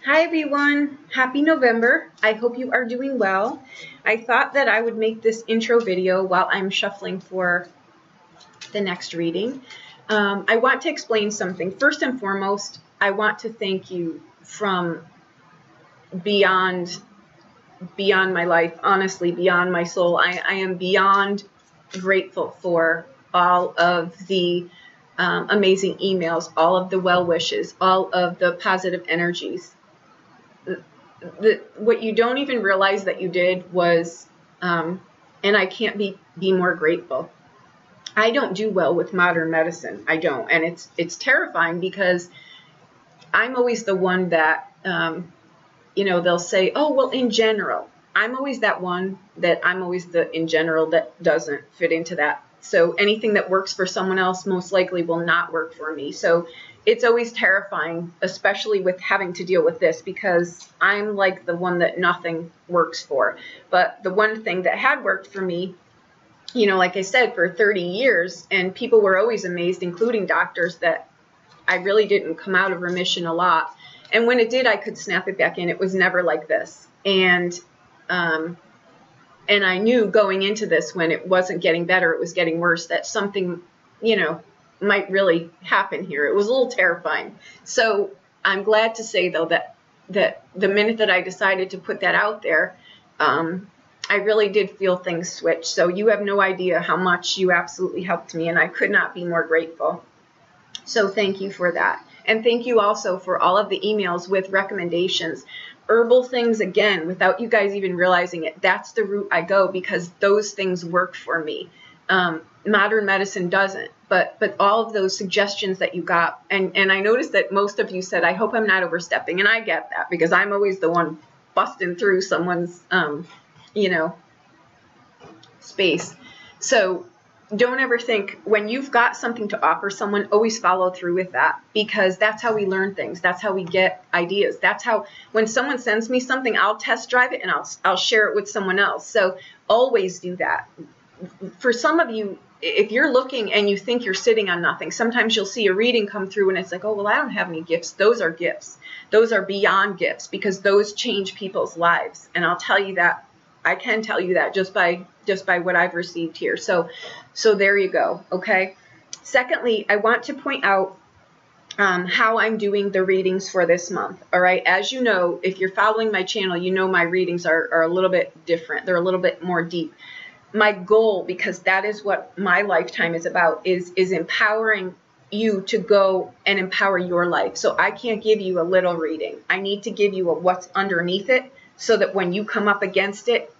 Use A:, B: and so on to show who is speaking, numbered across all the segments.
A: Hi everyone, happy November. I hope you are doing well. I thought that I would make this intro video while I'm shuffling for the next reading. I want to explain something. First and foremost, I want to thank you from beyond my life, honestly, beyond my soul. I am beyond grateful for all of the amazing emails, all of the well wishes, all of the positive energies. What you don't even realize that you did was, and I can't be more grateful. I don't do well with modern medicine. I don't, and it's terrifying because I'm always the one that, they'll say, oh, well, in general. I'm always that one that I'm always the in general that doesn't fit into that. So anything that works for someone else most likely will not work for me. So it's always terrifying, especially with having to deal with this, because I'm like the one that nothing works for. But the one thing that had worked for me, like I said, for 30 years, and people were always amazed, including doctors, that I really didn't come out of remission a lot. And when it did, I could snap it back in. It was never like this. And I knew going into this, when it wasn't getting better, it was getting worse, that something, might really happen here. It was a little terrifying. So I'm glad to say, though, that the minute that I decided to put that out there, I really did feel things switch. So you have no idea how much you absolutely helped me, and I could not be more grateful. So thank you for that. And thank you also for all of the emails with recommendations. Herbal things, again, without you guys even realizing it, that's the route I go, because those things work for me. Modern medicine doesn't, but all of those suggestions that you got, and I noticed that most of you said, I hope I'm not overstepping, and I get that, because I'm always the one busting through someone's, space. So don't ever think, when you've got something to offer someone, always follow through with that, because that's how we learn things. That's how we get ideas. That's how, when someone sends me something, I'll test drive it and I'll share it with someone else. So always do that. For some of you, if you're looking and you think you're sitting on nothing, sometimes you'll see a reading come through and it's like, oh, well, I don't have any gifts. Those are gifts. Those are beyond gifts, because those change people's lives. And I'll tell you that. I can tell you that just by what I've received here. So there you go. Okay. Secondly, I want to point out how I'm doing the readings for this month. All right. As you know, if you're following my channel, you know my readings are a little bit different. They're a little bit more deep. My goal, because that is what my lifetime is about, is empowering you to go and empower your life. So I can't give you a little reading. I need to give you a what's underneath it, so that when you come up against it,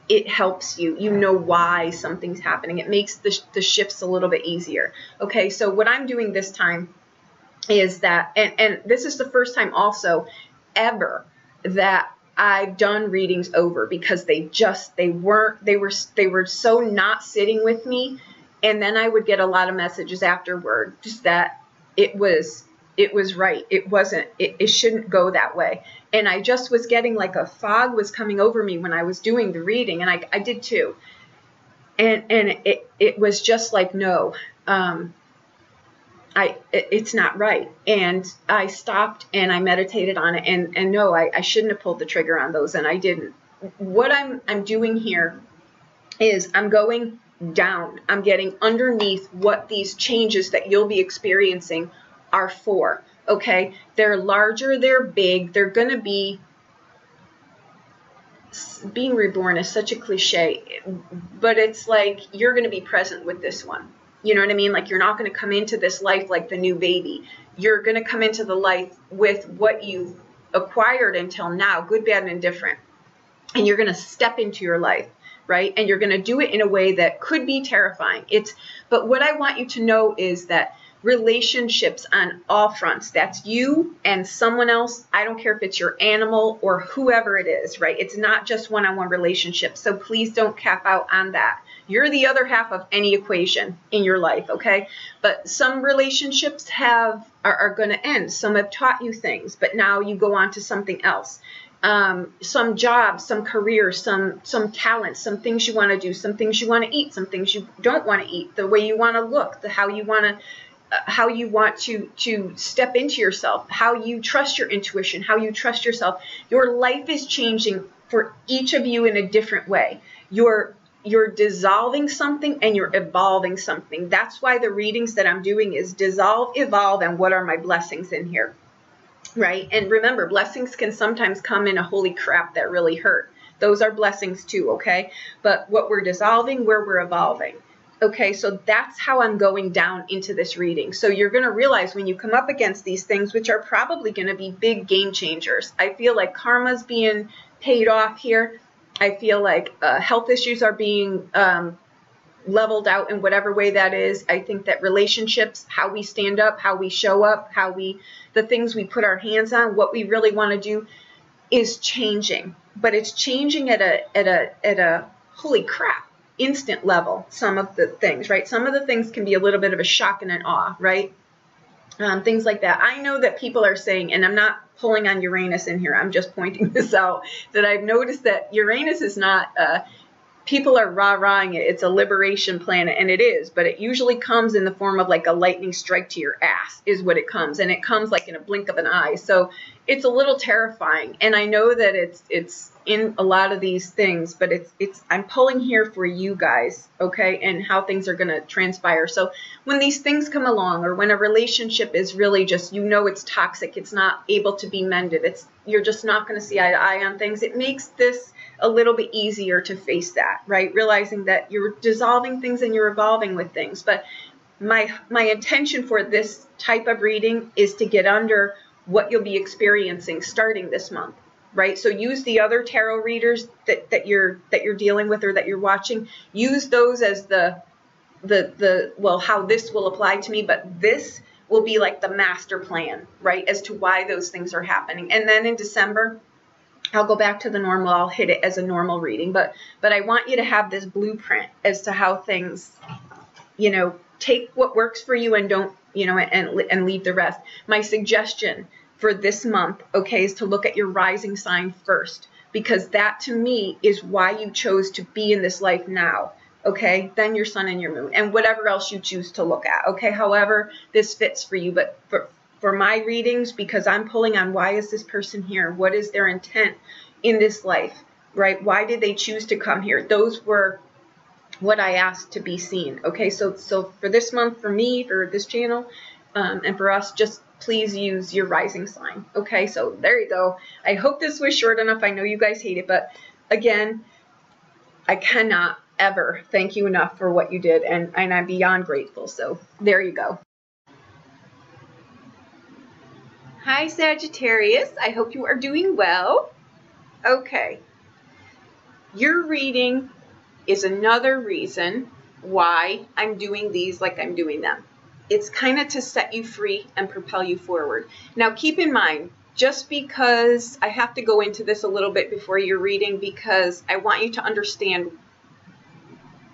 A: it helps you. You know why something's happening. It makes the shifts a little bit easier. Okay, so what I'm doing this time is that, and this is the first time also ever that I've done readings over, because they were so not sitting with me. And then I would get a lot of messages afterward, just that it was right. It wasn't, it shouldn't go that way. And I just was getting like a fog was coming over me when I was doing the reading, and I did too. And it was just like, no, it's not right. And I stopped and I meditated on it, and no, I shouldn't have pulled the trigger on those, and I didn't. What I'm doing here is I'm going down. I'm getting underneath what these changes that you'll be experiencing are for. Okay, they're larger, they're big, they're going to be, being reborn is such a cliche, but it's like you're going to be present with this one. You know what I mean? Like, you're not going to come into this life like the new baby. You're going to come into the life with what you've acquired until now, good, bad, and indifferent. And you're going to step into your life, right? And you're going to do it in a way that could be terrifying. But what I want you to know is that relationships on all fronts, that's you and someone else. I don't care if it's your animal or whoever it is, right? It's not just one-on-one relationships. So please don't cap out on that. You're the other half of any equation in your life, okay? But some relationships are going to end. Some have taught you things, but now you go on to something else. Some jobs, some careers, some talents, some things you want to do, some things you want to eat, some things you don't want to eat, the way you want to look, how you want to how you want to step into yourself, how you trust your intuition, how you trust yourself. Your life is changing for each of you in a different way. You're dissolving something and you're evolving something. That's why the readings that I'm doing is dissolve, evolve, and what are my blessings in here, right? And remember, blessings can sometimes come in a holy crap that really hurt. Those are blessings too, okay? But what we're dissolving, where we're evolving. Okay, so that's how I'm going down into this reading. So you're going to realize when you come up against these things, which are probably going to be big game changers. I feel like karma's being paid off here. I feel like health issues are being leveled out in whatever way that is. I think that relationships, how we stand up, how we show up, the things we put our hands on, what we really want to do is changing. But it's changing at a holy crap instant level. Some of the things, right? Some of the things can be a little bit of a shock and an awe, right? Things like that. I know that people are saying, and I'm not pulling on Uranus in here, I'm just pointing this out, that I've noticed that Uranus is not, people are rah-rahing it. It's a liberation planet, and it is, but it usually comes in the form of like a lightning strike to your ass is what it comes, and it comes like in a blink of an eye. So it's a little terrifying, and I know that it's in a lot of these things, but I'm pulling here for you guys, okay, and how things are going to transpire. So when these things come along, or when a relationship is really just, it's toxic, it's not able to be mended, you're just not going to see eye to eye on things, it makes this a little bit easier to face that, right? Realizing that you're dissolving things and you're evolving with things. But my intention for this type of reading is to get under what you'll be experiencing starting this month, right? So use the other tarot readers that you're dealing with or that you're watching. Use those as well, how this will apply to me, but this will be like the master plan, right? As to why those things are happening. And then in December, I'll go back to the normal. I'll hit it as a normal reading, but I want you to have this blueprint as to how things, take what works for you and don't, and leave the rest. My suggestion for this month, okay, is to look at your rising sign first, because that to me is why you chose to be in this life now. Okay, then your sun and your moon and whatever else you choose to look at. Okay, however this fits for you, but for my readings, because I'm pulling on why is this person here? What is their intent in this life, right? Why did they choose to come here? Those were what I asked to be seen. Okay, so for this month, for me, for this channel, and for us, just please use your rising sign. Okay, so there you go. I hope this was short enough. I know you guys hate it, but again, I cannot ever thank you enough for what you did, and I'm beyond grateful. So there you go. Hi, Sagittarius. I hope you are doing well. Okay. Your reading is another reason why I'm doing these like I'm doing them. It's kind of to set you free and propel you forward. Now, keep in mind, just because I have to go into this a little bit before your reading, because I want you to understand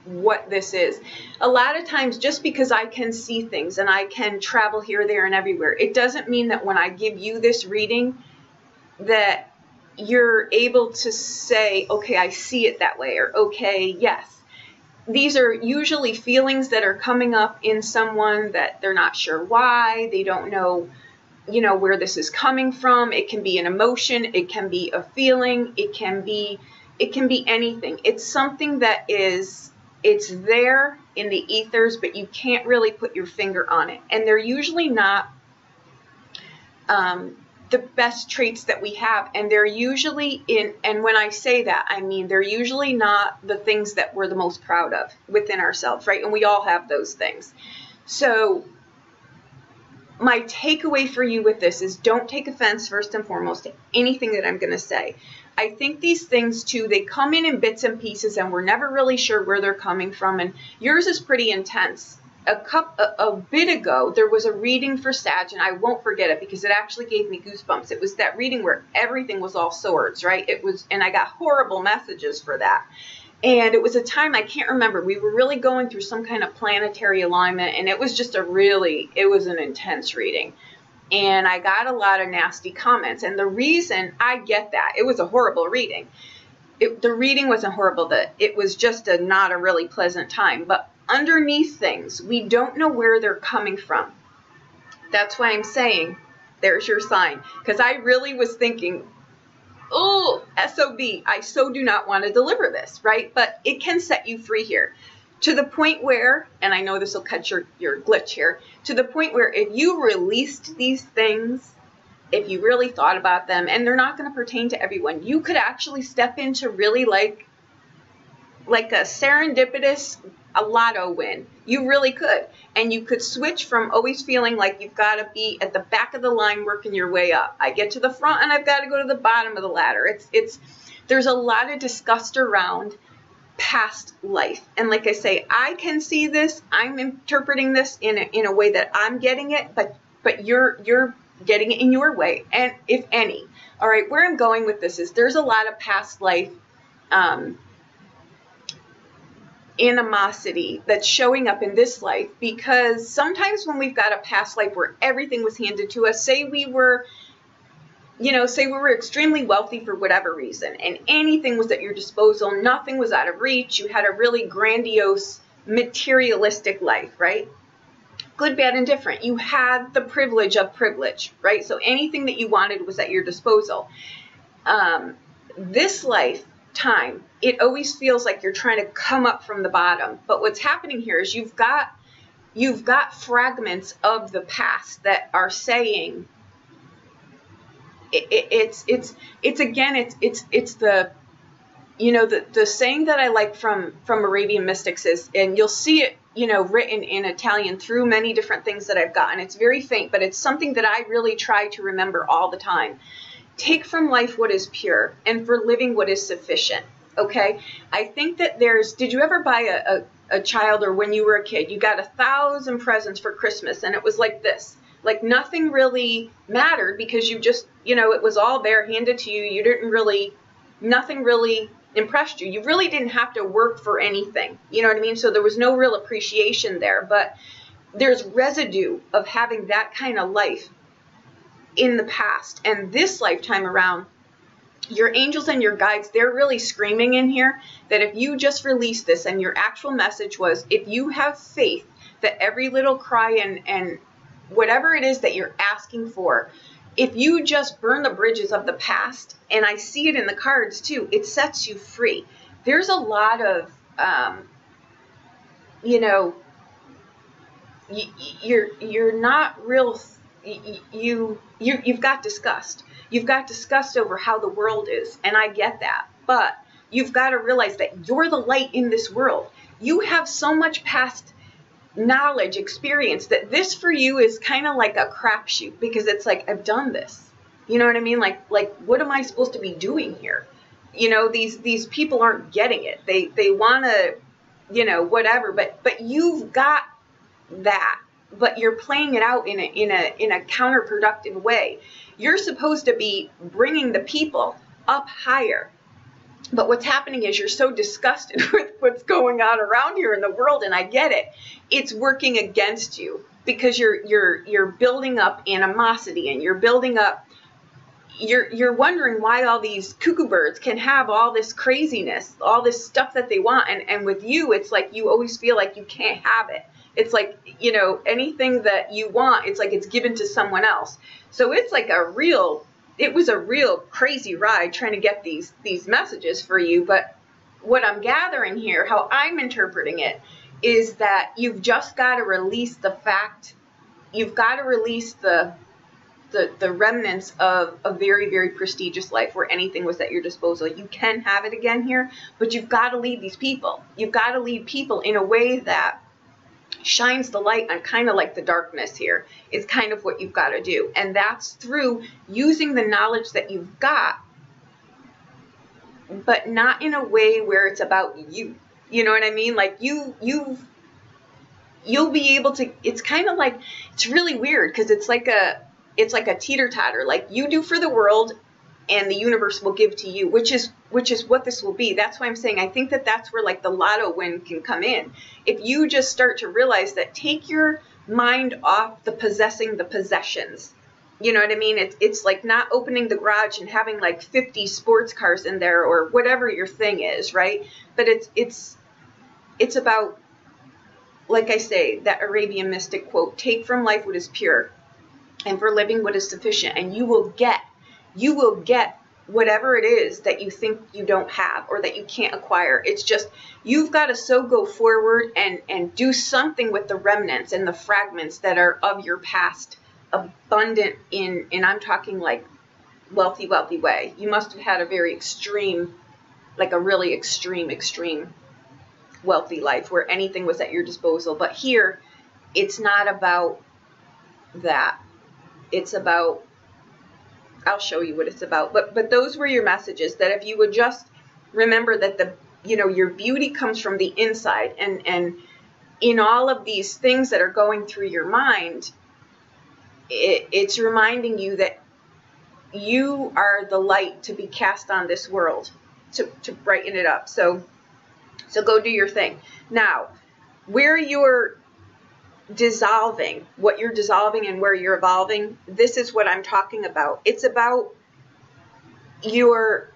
A: what this is. A lot of times, just because I can see things and I can travel here, there, and everywhere, it doesn't mean that when I give you this reading that you're able to say, okay, I see it that way, or okay, yes. These are usually feelings that are coming up in someone that they're not sure why, they don't know, where this is coming from. It can be an emotion, it can be a feeling, it can be anything. It's something that it's there in the ethers, but you can't really put your finger on it. And they're usually not the best traits that we have. And they're usually and when I say that, I mean, they're usually not the things that we're the most proud of within ourselves, right? And we all have those things. So my takeaway for you with this is don't take offense, first and foremost, to anything that I'm going to say. I think these things, too, they come in bits and pieces, and we're never really sure where they're coming from. And yours is pretty intense. A bit ago, there was a reading for Sag, and I won't forget it because it actually gave me goosebumps. It was that reading where everything was all swords, right? And I got horrible messages for that. And it was a time, I can't remember, we were really going through some kind of planetary alignment, and it was just it was an intense reading. And I got a lot of nasty comments. And the reason I get that, it was a horrible reading. The reading wasn't horrible. It was just not a really pleasant time. But underneath things, we don't know where they're coming from. That's why I'm saying there's your sign. Because I really was thinking, oh, SOB, I so do not want to deliver this, right? But it can set you free here. To the point where, and I know this will cut your glitch here, to the point where if you released these things, if you really thought about them, and they're not going to pertain to everyone, you could actually step into really like a serendipitous lotto win. You really could. And you could switch from always feeling like you've got to be at the back of the line working your way up. I get to the front and I've got to go to the bottom of the ladder. There's a lot of disgust around past life. And like I say, I can see this. I'm interpreting this in a way that I'm getting it, but you're getting it in your way, and if any. All right, where I'm going with this is there's a lot of past life animosity that's showing up in this life, because sometimes when we've got a past life where everything was handed to us, say we were extremely wealthy for whatever reason, and anything was at your disposal, nothing was out of reach, you had a really grandiose materialistic life, right? Good, bad, and different. You had the privilege of privilege, right? So anything that you wanted was at your disposal. This lifetime, it always feels like you're trying to come up from the bottom. But what's happening here is you've got fragments of the past that are saying it's the the saying that I like from Arabian mystics is, and you'll see it written in Italian through many different things that I've gotten. It's very faint, but it's something that I really try to remember all the time. Take from life what is pure, and for living what is sufficient. Okay? I think that did you ever buy a child, or when you were a kid, you got 1,000 presents for Christmas, and it was like this. Like nothing really mattered because you just, it was all there handed to you. Nothing really impressed you. You really didn't have to work for anything. You know what I mean? So there was no real appreciation there, but there's residue of having that kind of life in the past. And this lifetime around, your angels and your guides, they're really screaming in here that if you just release this, and your actual message was, if you have faith that every little cry and whatever it is that you're asking for, if you just burn the bridges of the past, and I see it in the cards too, it sets you free. There's a lot of, you're not real, you've got disgust. You've got disgust over how the world is, and I get that. But you've got to realize that you're the light in this world. You have so much past knowledge, experience, that this for you is kind of like a crapshoot, because it's like, I've done this. You know what I mean? Like what am I supposed to be doing here? These people aren't getting it. They want to, whatever, but you've got that, but you're playing it out in a counterproductive way. You're supposed to be bringing the people up higher. But what's happening is you're so disgusted with what's going on around here in the world, and I get it. It's working against you because you're building up animosity, and you're building up. You're wondering why all these cuckoo birds can have all this craziness, all this stuff that they want, and with you, it's like you always feel like you can't have it. It's like, anything that you want, it's like it's given to someone else. So it's like it was a real crazy ride trying to get these messages for you. But what I'm gathering here, how I'm interpreting it, is that you've just got to release the fact, you've got to release the remnants of a very, very prestigious life where anything was at your disposal. You can have it again here, but you've got to lead these people. You've got to lead people in a way that shines the light on kind of like the darkness here, is kind of what you've got to do. And that's through using the knowledge that you've got, but not in a way where it's about you. You know what I mean? Like you'll be able to, it's kind of like, it's really weird because it's like a teeter-totter. Like you do for the world and the universe will give to you, which is what this will be. That's why I'm saying I think that that's where like the lotto win can come in. If you just start to realize that, take your mind off the possessing the possessions. You know what I mean? It's like not opening the garage and having like 50 sports cars in there or whatever your thing is, right? But it's about, like I say, that Arabian mystic quote, take from life what is pure, and for living what is sufficient. And you will get whatever it is that you think you don't have or that you can't acquire. It's just, you've got to go forward and do something with the remnants and the fragments that are of your past, abundant and I'm talking like wealthy way. You must have had a very extreme, like a really extreme wealthy life where anything was at your disposal. But here, it's not about that. It's about, I'll show you what it's about. But those were your messages, that if you would just remember that your beauty comes from the inside, and in all of these things that are going through your mind, it's reminding you that you are the light to be cast on this world to brighten it up. So go do your thing. Now, where you're dissolving, what you're dissolving and where you're evolving, this is what I'm talking about. It's about your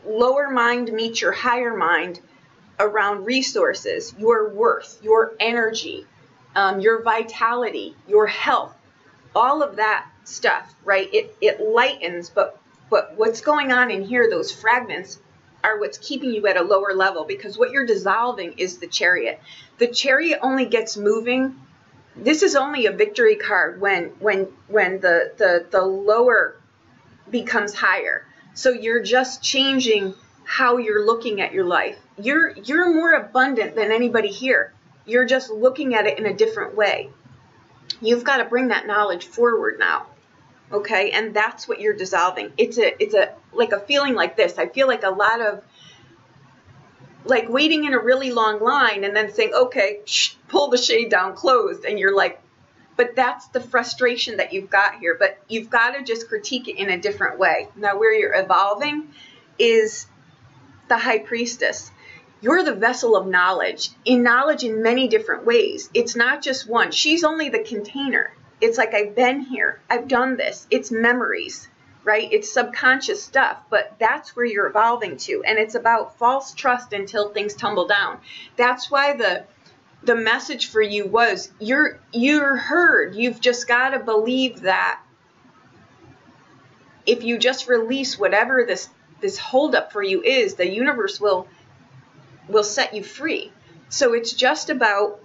A: lower mind meets your higher mind around resources, your worth, your energy, your vitality, your health, all of that stuff, right? It lightens, but what's going on in here, those fragments, are what's keeping you at a lower level, because what you're dissolving is the Chariot. The Chariot only gets moving. This is only a victory card when the lower becomes higher. So you're just changing how you're looking at your life. You're more abundant than anybody here. You're just looking at it in a different way. You've got to bring that knowledge forward now. Okay, and that's what you're dissolving. It's a like a feeling like this. I feel like a lot of like waiting in a really long line and then saying, okay, pull the shade down, closed, and you're like, but that's the frustration that you've got here. But you've got to just critique it in a different way. Now, where you're evolving is the High Priestess. You're the vessel of knowledge in many different ways. It's not just one. She's only the container. It's like, I've been here, I've done this. It's memories, right? It's subconscious stuff, but that's where you're evolving to. And it's about false trust until things tumble down. That's why the message for you was, you're heard. You've just got to believe that if you just release whatever this holdup for you is, the universe will set you free. So it's just about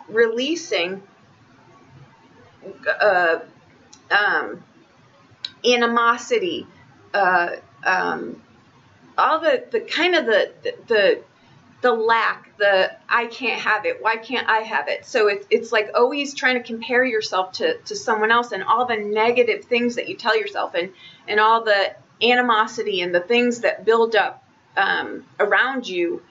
A: releasing animosity, all the kind of the lack, the I can't have it, why can't I have it? So it's like always trying to compare yourself to someone else, and all the negative things that you tell yourself, and all the animosity and the things that build up around you.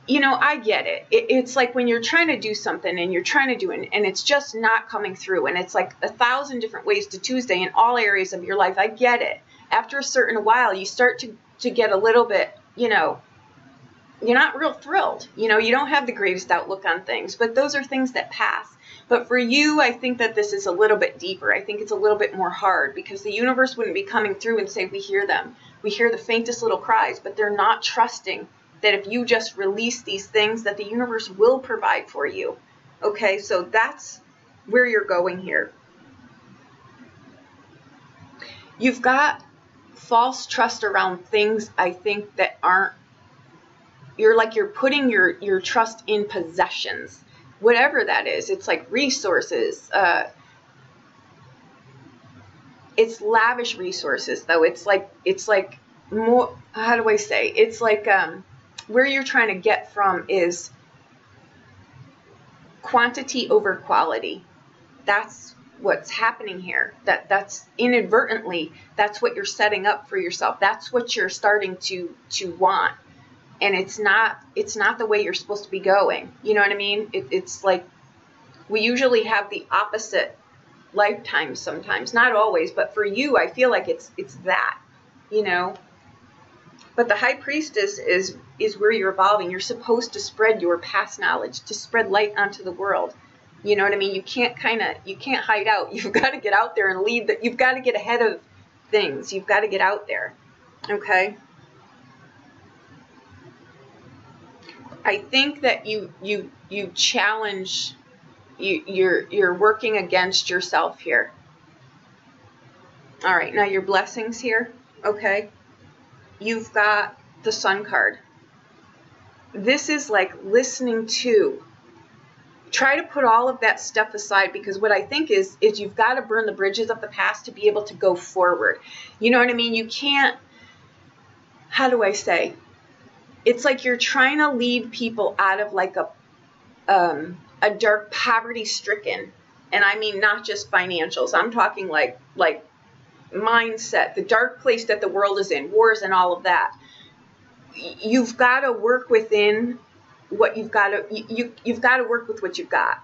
A: You know, I get it. It's like when you're trying to do something and you're trying to do it and it's just not coming through, and it's like 1,000 different ways to Tuesday in all areas of your life. I get it. After a certain while, you start to get a little bit, you're not real thrilled. You don't have the greatest outlook on things, but those are things that pass. But for you, I think that this is a little bit deeper. I think it's a little bit more hard, because the universe wouldn't be coming through and say, we hear them. We hear the faintest little cries, but they're not trusting that if you just release these things, that the universe will provide for you. Okay, so that's where you're going here. You've got false trust around things, I think, that aren't, you're putting your trust in possessions, whatever that is. It's like resources. It's lavish resources, though. It's like more, how do I say? It's like, where you're trying to get from is quantity over quality. That's what's happening here. That's inadvertently, that's what you're setting up for yourself. That's what you're starting to want. And it's not the way you're supposed to be going. You know what I mean? It's like we usually have the opposite lifetimes sometimes. Not always, but for you, I feel like it's that, But the High Priestess is where you're evolving. You're supposed to spread your past knowledge, to spread light onto the world. You know what I mean? You can't hide out. You've got to get out there and lead. You've got to get ahead of things. You've got to get out there. Okay? I think that you challenge You're working against yourself here. All right, now your blessings here, okay? You've got the Sun card. This is like listening to. Try to put all of that stuff aside, because what I think is you've got to burn the bridges of the past to be able to go forward. You know what I mean? You can't, how do I say? It's like you're trying to lead people out of like a dark poverty-stricken, and I mean not just financials. I'm talking like mindset, the dark place that the world is in, wars and all of that. You've got to work within what you've got to, you've got to work with what you've got.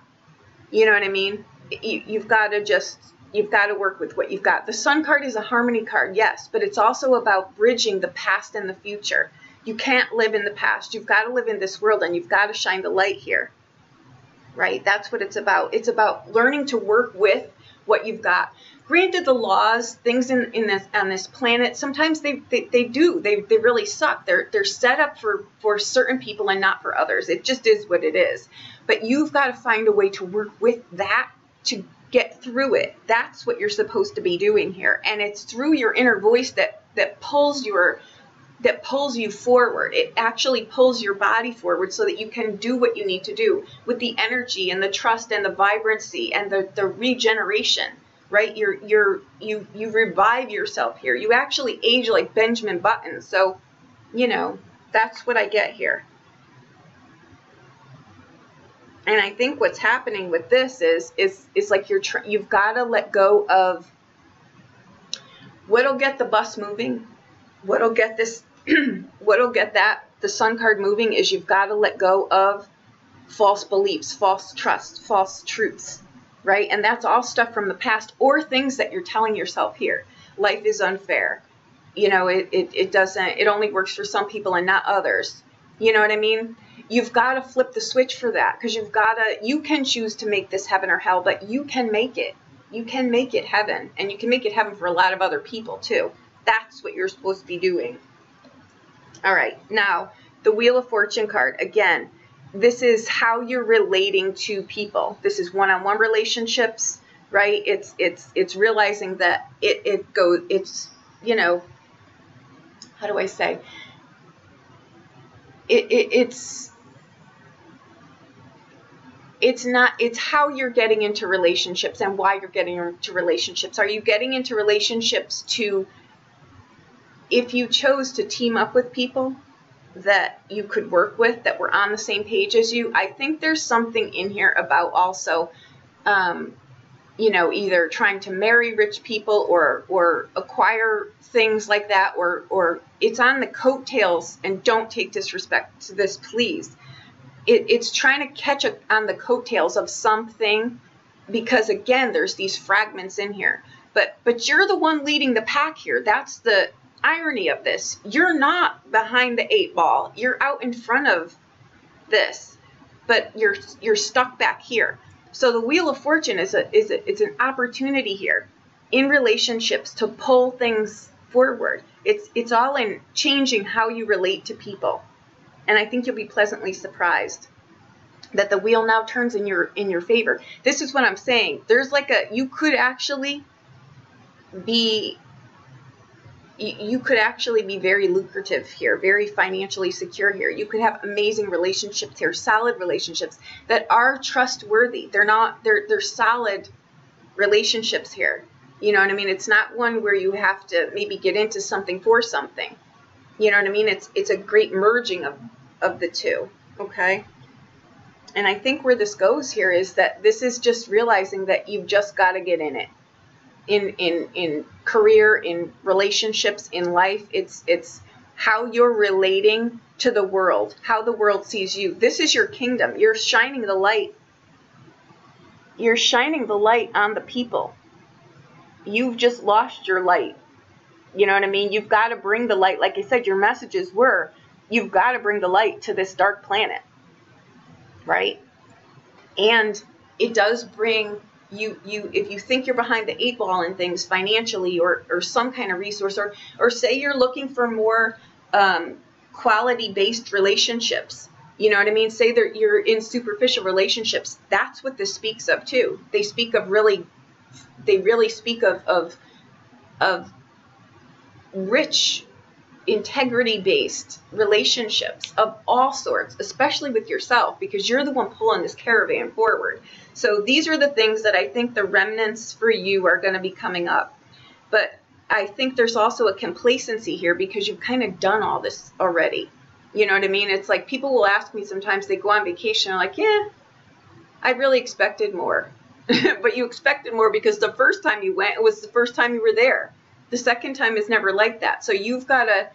A: You know what I mean? You've got to work with what you've got. The Sun card is a harmony card, yes, but it's also about bridging the past and the future. You can't live in the past. You've got to live in this world, and you've got to shine the light here. Right? That's what it's about. It's about learning to work with what you've got. Granted, the laws, things on this planet, sometimes they really suck. They're set up for certain people and not for others. It just is what it is. But you've got to find a way to work with that to get through it. That's what you're supposed to be doing here. And it's through your inner voice that pulls you forward. It actually pulls your body forward so that you can do what you need to do with the energy and the trust and the vibrancy and the regeneration. Right? You revive yourself here. You actually age like Benjamin Button. So, you know, that's what I get here. And I think what's happening with this is like you've got to let go of what'll get the bus moving. What'll get this, what'll get the Sun card moving is you've got to let go of false beliefs, false trust, false truths. Right? And that's all stuff from the past or things that you're telling yourself here. Life is unfair. You know, it only works for some people and not others. You know what I mean? You've got to flip the switch for that, because you can choose to make this heaven or hell, but you can make it. You can make it heaven, and you can make it heaven for a lot of other people too. That's what you're supposed to be doing. All right. Now, the Wheel of Fortune card, again, this is how you're relating to people. This is one-on-one relationships, right? It's realizing that it's, you know, how do I say? It's how you're getting into relationships and why you're getting into relationships. Are you getting into relationships if you chose to team up with people that you could work with, that were on the same page as you? I think there's something in here about also, you know, either trying to marry rich people or acquire things like that, or it's on the coattails, and don't take disrespect to this, please. It's trying to catch on the coattails of something, because again, there's these fragments in here, but you're the one leading the pack here. That's the irony of this. You're not behind the 8 ball. You're out in front of this, but you're stuck back here. So the Wheel of Fortune it's an opportunity here in relationships to pull things forward. It's all in changing how you relate to people. And I think you'll be pleasantly surprised that the wheel now turns in your favor. This is what I'm saying. There's like you could actually be very lucrative here, very financially secure here. You could have amazing relationships here, solid relationships that are trustworthy. They're solid relationships here. You know what I mean? It's not one where you have to maybe get into something for something. You know what I mean? It's a great merging of the two, okay? And I think where this goes here is that this is just realizing that you've just got to get in it. In career, in relationships, in life, it's how you're relating to the world, how the world sees you. This is your kingdom. You're shining the light. You're shining the light on the people. You've just lost your light. You know what I mean? You've got to bring the light. Like I said, your messages were, you've got to bring the light to this dark planet, right? And it does bring you if you think you're behind the 8 ball in things financially or some kind of resource, or say you're looking for more quality-based relationships, You know what I mean? Say that you're in superficial relationships. That's what this speaks of too. They speak of they really speak of rich, integrity-based relationships of all sorts, especially with yourself, because you're the one pulling this caravan forward. So these are the things that I think the remnants for you are going to be coming up. But I think there's also a complacency here because you've kind of done all this already. You know what I mean? It's like people will ask me sometimes, they go on vacation, I'm like, yeah, I really expected more. But you expected more because the first time you went, it was the first time you were there. The second time is never like that. So you've got to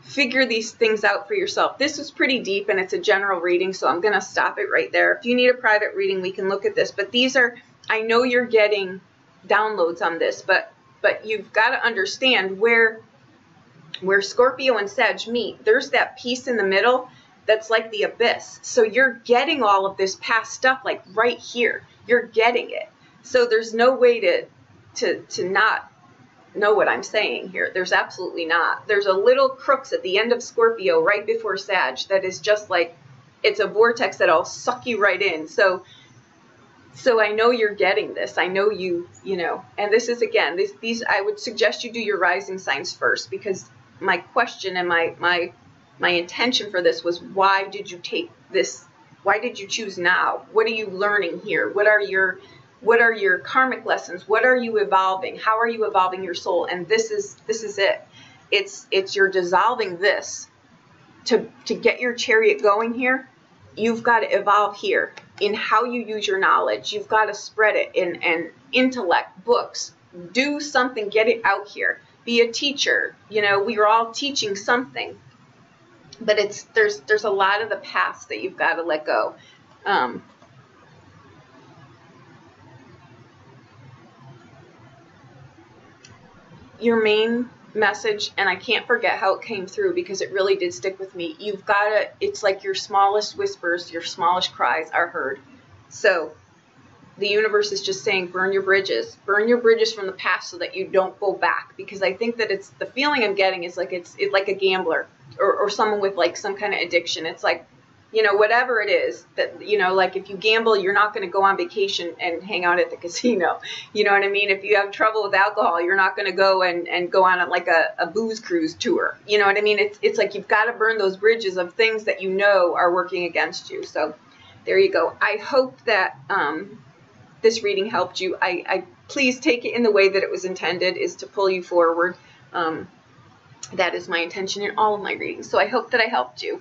A: figure these things out for yourself. This was pretty deep and it's a general reading, so I'm going to stop it right there. If you need a private reading, we can look at this. But these are, I know you're getting downloads on this, but you've got to understand where Scorpio and Sag meet. There's that piece in the middle that's like the abyss. So you're getting all of this past stuff like right here. You're getting it. So there's no way to not know what I'm saying here. There's absolutely not. There's a little crux at the end of Scorpio right before Sag that is just like, it's a vortex that'll suck you right in. So I know you're getting this. I know you know, and this is, again, these I would suggest you do your rising signs first, because my question and my intention for this was, why did you take this? Why did you choose now? What are you learning here? What are your karmic lessons? What are you evolving? How are you evolving your soul? And this is it. It's you're dissolving this to get your chariot going here. You've got to evolve here in how you use your knowledge. You've got to spread it in intellect, books, do something, get it out here. Be a teacher. You know, we are all teaching something, but there's a lot of the past that you've got to let go. Your main message, and I can't forget how it came through because it really did stick with me. You've got to, it's like your smallest whispers, your smallest cries are heard. So the universe is just saying, burn your bridges from the past so that you don't go back. Because I think that it's, the feeling I'm getting is like it's like a gambler or someone with like some kind of addiction. It's like, you know, whatever it is that, you know, like if you gamble, you're not going to go on vacation and hang out at the casino. You know what I mean? If you have trouble with alcohol, you're not going to go and go on like a booze cruise tour. You know what I mean? It's like you've got to burn those bridges of things that you know are working against you. So there you go. I hope that this reading helped you. I please take it in the way that it was intended, is to pull you forward. That is my intention in all of my readings. So I hope that I helped you.